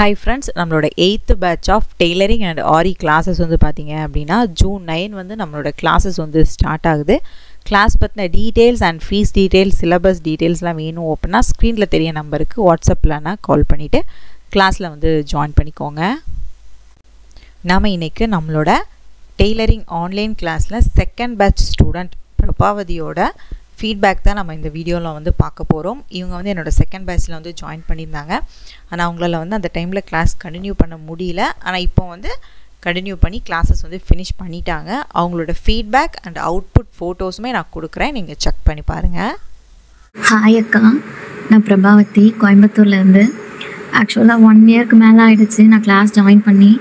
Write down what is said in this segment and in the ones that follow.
Hi friends, நம்மளோட 8th batch of tailoring and RE classes வந்து பாத்தீங்க அப்படினா June 9 வந்து நம்மளோட classes வந்து ஸ்டார்ட் ஆகுது. கிளாஸ் பத்தின details and fees details, syllabus டீடைல்ஸ்லாம் வேணும் அப்படினா ஸ்க்ரீன்ல தெரிய நம்பருக்கு வாட்ஸ்அப்லனா கால் பண்ணிட்டு கிளாஸ்ல வந்து ஜாயின் பண்ணிக்கோங்க. நாம இன்னைக்கு நம்மளோட டெய்லரிங் ஆன்லைன் கிளாஸ்ல செகண்ட் பேட்ச் ஸ்டூடெண்ட் பிரபாவதியோட ஃபீட்பேக் தான் நம்ம இந்த வீடியோவில் வந்து பார்க்க போகிறோம். இவங்க வந்து என்னோடய செகண்ட் பேட்ச்சில் வந்து ஜாயின் பண்ணியிருந்தாங்க. ஆனால் அவங்களால வந்து அந்த டைமில் கிளாஸ் கண்டினியூ பண்ண முடியல. ஆனால் இப்போ வந்து கண்டினியூ பண்ணி கிளாஸஸ் வந்து ஃபினிஷ் பண்ணிட்டாங்க. அவங்களோட ஃபீட்பேக் அண்ட் அவுட்புட் ஃபோட்டோஸுமே நான் கொடுக்குறேன், நீங்கள் செக் பண்ணி பாருங்கள். ஹாய் அக்கா, நான் பிரபாவதி கோயம்புத்தூர்லேருந்து. ஆக்சுவலாக 1 இயருக்கு மேலே ஆகிடுச்சு நான் கிளாஸ் ஜாயின் பண்ணி.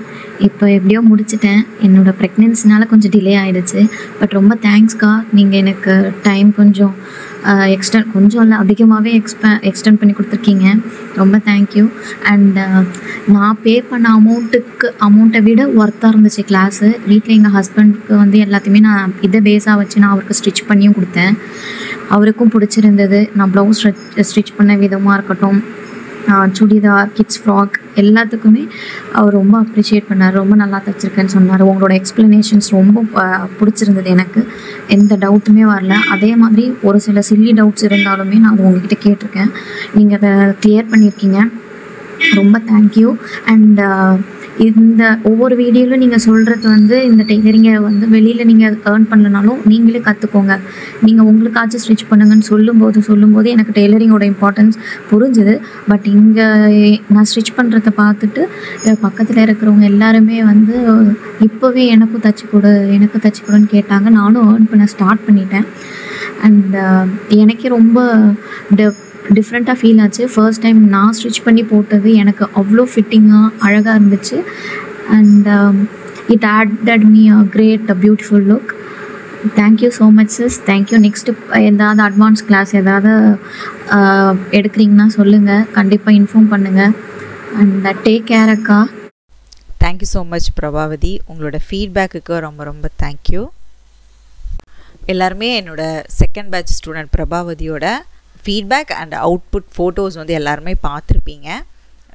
இப்போ எப்படியோ முடிச்சிட்டேன். என்னோடய ப்ரெக்னென்சினால கொஞ்சம் டிலே ஆகிடுச்சு. பட் ரொம்ப தேங்க்ஸ்க்கா, நீங்கள் எனக்கு டைம் கொஞ்சம் கொஞ்சம் இல்லை அதிகமாகவே எக்ஸ்டெண்ட் பண்ணி கொடுத்துருக்கீங்க. ரொம்ப தேங்க்யூ. அண்ட் நான் பே பண்ண அமௌண்ட்டை விட ஒர்த்தாக இருந்துச்சு கிளாஸு. வீட்டில் எங்கள் ஹஸ்பண்டுக்கு வந்து எல்லாத்தையுமே நான் இதை பேஸாக வச்சு நான் அவருக்கு ஸ்டிச் பண்ணியும் கொடுத்தேன். அவருக்கும் பிடிச்சிருந்தது. நான் ப்ளவுஸ் ஸ்டிச் பண்ண விதமாக இருக்கட்டும், சுடிதார், கிட்ஸ் ஃப்ராக் எல்லாத்துக்குமே அவர் ரொம்ப அப்ரிஷியேட் பண்ணார். ரொம்ப நல்லா தைச்சிருக்கேன்னு சொன்னார். உங்களோட எக்ஸ்ப்ளனேஷன்ஸ் ரொம்ப பிடிச்சிருந்தது. எனக்கு எந்த டவுட்டுமே வரல. அதே மாதிரி ஒரு சில சில்லி டவுட்ஸ் இருந்தாலுமே நான் அது உங்ககிட்ட கேட்டிருக்கேன். நீங்கள் அதை கிளியர் பண்ணியிருக்கீங்க. ரொம்ப தேங்க்யூ. அண்ட் இந்த ஒவ்வொரு வீடியோவிலும் நீங்கள் சொல்கிறது வந்து இந்த டெய்லரிங்கை வந்து வெளியில் நீங்கள் ஏர்ன் பண்ணலனாலும் நீங்களே கற்றுக்கோங்க, நீங்கள் உங்களுக்காச்சும் ஸ்டிச் பண்ணுங்கன்னு சொல்லும்போது எனக்கு டெய்லரிங்கோட இம்பார்ட்டன்ஸ் புரிஞ்சுது. பட் இங்கே நான் ஸ்டிச் பண்ணுறத பார்த்துட்டு பக்கத்தில் இருக்கிறவங்க எல்லாருமே வந்து இப்போவே எனக்கும் தச்சு கொடுன்னு கேட்டாங்க. நானும் ஏர்ன் பண்ண ஸ்டார்ட் பண்ணிட்டேன். அண்ட் எனக்கே ரொம்ப டிஃப்ரெண்ட்டாக ஃபீல் ஆச்சு. ஃபர்ஸ்ட் டைம் நான் ஸ்டிச் பண்ணி போட்டது எனக்கு அவ்வளோ ஃபிட்டிங்காக அழகாக இருந்துச்சு. And it added me a great beautiful look. Thank you so much sis. Thank you. Next ஏதாவது அட்வான்ஸ் கிளாஸ் ஏதாவது எடுக்கிறீங்கன்னா சொல்லுங்கள், கண்டிப்பாக இன்ஃபார்ம் பண்ணுங்கள். அண்ட் டேக் கேர் அக்கா. Thank you so much Prabhavati. உங்களோட ஃபீட்பேக்குக்கு ரொம்ப ரொம்ப தேங்க்யூ. எல்லாருமே என்னோட செகண்ட் பேட்ச் ஸ்டூடெண்ட் பிரபாவதியோட ஃபீட்பேக் அண்ட் அவுட்புட் ஃபோட்டோஸ் வந்து எல்லாருமே பார்த்துருப்பீங்க.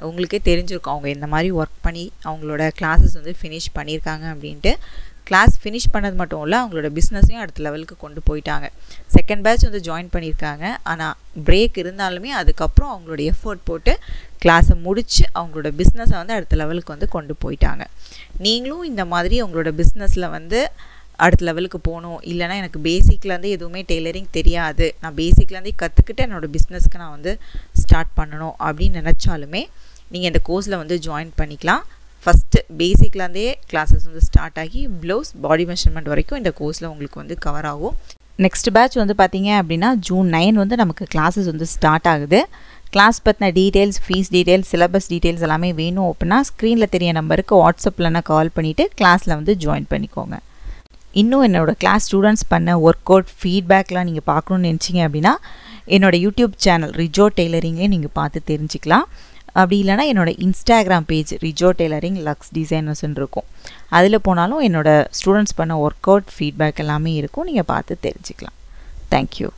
உங்களுக்கே தெரிஞ்சிருக்கும் அவங்க இந்த மாதிரி ஒர்க் பண்ணி அவங்களோட கிளாஸஸ் வந்து ஃபினிஷ் பண்ணியிருக்காங்க அப்படின்ட்டு. கிளாஸ் ஃபினிஷ் பண்ணது மட்டும் இல்லை, அவங்களோட பிஸ்னஸையும் அடுத்த லெவலுக்கு கொண்டு போயிட்டாங்க. செகண்ட் பேட்ச் வந்து ஜாயின் பண்ணியிருக்காங்க. ஆனால் பிரேக் இருந்தாலுமே அதுக்கப்புறம் அவங்களோட எஃபோர்ட் போட்டு கிளாஸை முடித்து அவங்களோட பிஸ்னஸை வந்து அடுத்த லெவலுக்கு வந்து கொண்டு போயிட்டாங்க. நீங்களும் இந்த மாதிரி உங்களோட பிஸ்னஸில் வந்து அடுத்த லெவலுக்கு போகணும், இல்லைனா எனக்கு பேசிக்லேருந்து எதுவுமே டெய்லரிங் தெரியாது, நான் பேசிக்லேருந்தே கற்றுக்கிட்டு என்னோடய பிஸ்னஸ்க்கு நான் வந்து ஸ்டார்ட் பண்ணணும் அப்படின்னு நினச்சாலுமே நீங்கள் இந்த கோர்ஸில் வந்து ஜாயின் பண்ணிக்கலாம். ஃபஸ்ட்டு பேசிக்லேருந்தே கிளாஸஸ் வந்து ஸ்டார்ட் ஆகி ப்ளவுஸ், பாடி மெஷர்மெண்ட் வரைக்கும் இந்த கோர்ஸில் உங்களுக்கு வந்து கவர் ஆகும். நெக்ஸ்ட் பேட்ச் வந்து பார்த்தீங்க அப்படின்னா June 9 வந்து நமக்கு கிளாஸஸ் வந்து ஸ்டார்ட் ஆகுது. கிளாஸ் பற்றின details, fees details, syllabus details எல்லாமே வேணும் அப்படின்னா ஸ்க்ரீனில் தெரிய நம்பருக்கு வாட்ஸ்அப்லனா கால் பண்ணிவிட்டு கிளாஸில் வந்து ஜாயின் பண்ணிக்கோங்க. இன்னும் என்னோடய கிளாஸ் ஸ்டூடெண்ட்ஸ் பண்ண ஒர்க் அவுட் ஃபீட்பேக்லாம் நீங்கள் பார்க்கணுன்னு நினச்சிங்க அப்படின்னா என்னோடய யூடியூப் சேனல் ரிஜோ டெய்லரிங்லேயும் நீங்கள் பார்த்து தெரிஞ்சுக்கலாம். அப்படி இல்லைனா என்னோடய Instagram page Rijo tailoring luxe டிசைனர்ஸ்ன்னு இருக்கும். அதில் போனாலும் என்னோடய ஸ்டூடெண்ட்ஸ் பண்ண ஒர்க் அவுட் ஃபீட்பேக் எல்லாமே இருக்கும், நீங்கள் பார்த்து தெரிஞ்சுக்கலாம். தேங்க்யூ.